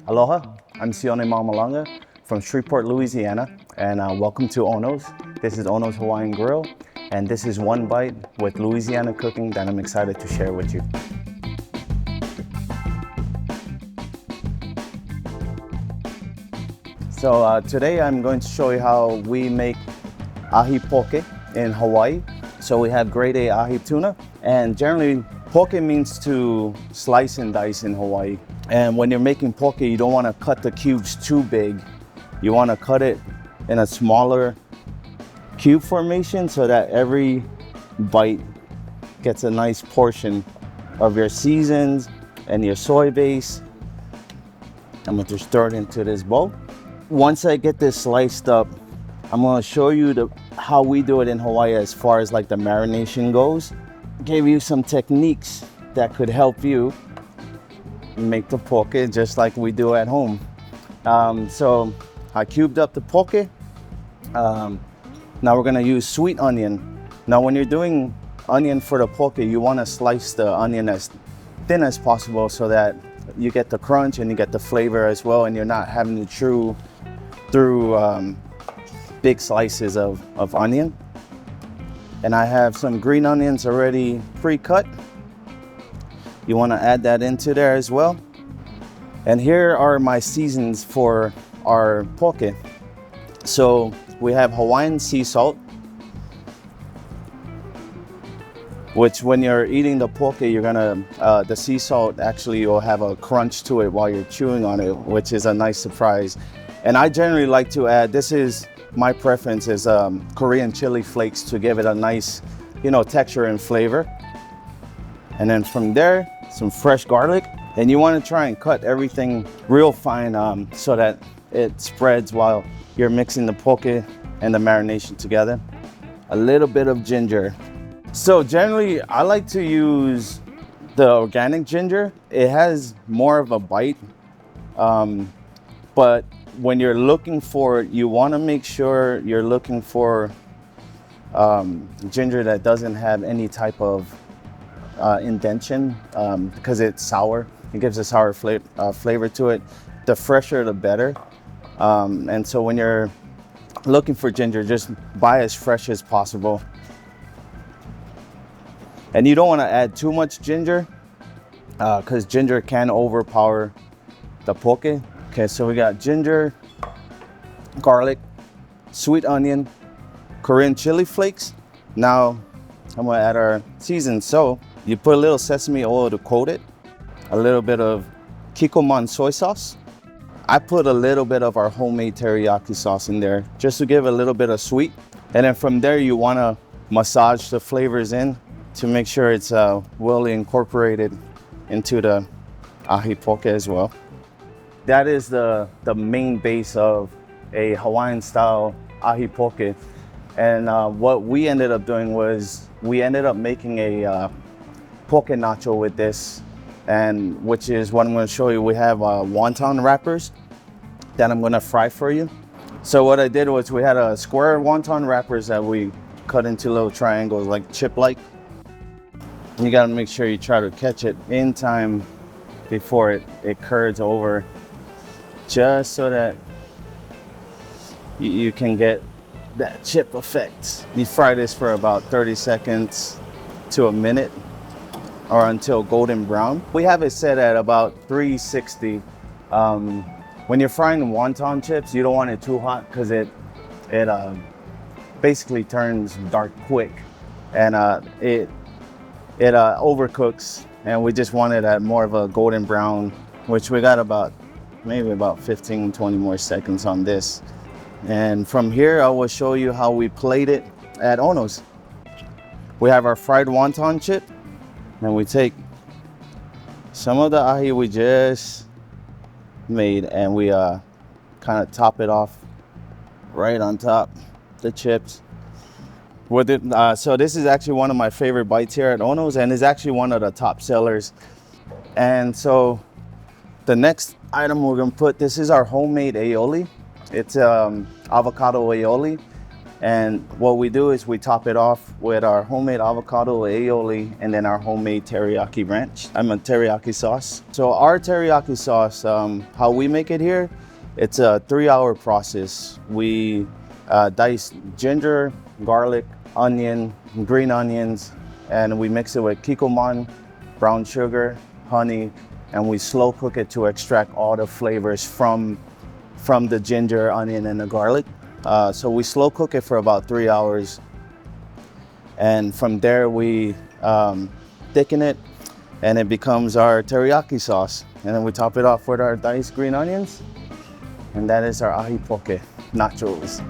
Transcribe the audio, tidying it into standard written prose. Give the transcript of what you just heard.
Aloha, I'm Sione Maumalanga from Shreveport, Louisiana, and welcome to Ono's. This is Ono's Hawaiian Grill, and this is one bite with Louisiana cooking that I'm excited to share with you. So today I'm going to show you how we make Ahi Poke in Hawaii. So we have grade A ahi tuna, and generally poke means to slice and dice in Hawaii. And when you're making poke, you don't want to cut the cubes too big. You want to cut it in a smaller cube formation so that every bite gets a nice portion of your seasons and your soy base. I'm going to just throw it into this bowl. Once I get this sliced up, I'm going to show you how we do it in Hawaii as far as like the marination goes. Give you some techniques that could help you make the poke just like we do at home. So I cubed up the poke. Now we're gonna use sweet onion. Now when you're doing onion for the poke, you wanna slice the onion as thin as possible so that you get the crunch and you get the flavor as well, and you're not having to chew through big slices of onion. And I have some green onions already pre-cut. You want to add that into there as well. And here are my seasons for our poke. So we have Hawaiian sea salt, which when you're eating the poke, you're gonna, the sea salt actually will have a crunch to it while you're chewing on it, which is a nice surprise. And I generally like to add, this is my preference, is Korean chili flakes to give it a nice, texture and flavor. And then from there, some fresh garlic. And you want to try and cut everything real fine so that it spreads while you're mixing the poke and the marination together. A little bit of ginger. So generally, I like to use the organic ginger. It has more of a bite, but when you're looking for it, you want to make sure you're looking for ginger that doesn't have any type of indentation, because it's sour. It gives a sour flavor to it. The fresher, the better. And so when you're looking for ginger, just buy as fresh as possible. And you don't want to add too much ginger, because ginger can overpower the poke. Okay, so we got ginger, garlic, sweet onion, Korean chili flakes. Now I'm gonna add our season. So you put a little sesame oil to coat it, a little bit of Kikkoman soy sauce. I put a little bit of our homemade teriyaki sauce in there just to give a little bit of sweet. And then from there, you wanna massage the flavors in to make sure it's well incorporated into the ahi poke as well. That is the main base of a Hawaiian style ahi poke. And what we ended up doing was we ended up making a poke nacho with this, and which is what I'm going to show you. We have wonton wrappers that I'm going to fry for you. So what I did was we had a square wonton wrappers that we cut into little triangles, like chip-like. You got to make sure you try to catch it in time before it curds over, just so that you can get that chip effect. You fry this for about 30 seconds to a minute, or until golden brown. We have it set at about 360. When you're frying wonton chips, you don't want it too hot because it basically turns dark quick, and it overcooks. And we just want it at more of a golden brown, which we got maybe about 15-20 more seconds on this. And from here, I will show you how we plate it at Ono's. We have our fried wonton chip, and we take some of the ahi we just made, and we kind of top it off right on top the chips with it. So this is actually one of my favorite bites here at Ono's, and is actually one of the top sellers. And so the next item we're gonna put, this is our homemade aioli. It's avocado aioli. And what we do is we top it off with our homemade avocado, aioli, and then our homemade teriyaki ranch. Teriyaki sauce. So our teriyaki sauce, how we make it here, it's a 3-hour process. We dice ginger, garlic, onion, green onions, and we mix it with Kikkoman, brown sugar, honey, and we slow cook it to extract all the flavors from the ginger, onion, and the garlic. So we slow cook it for about 3 hours. And from there we thicken it and it becomes our teriyaki sauce. And then we top it off with our diced green onions. And that is our Ahi Poke Nachos.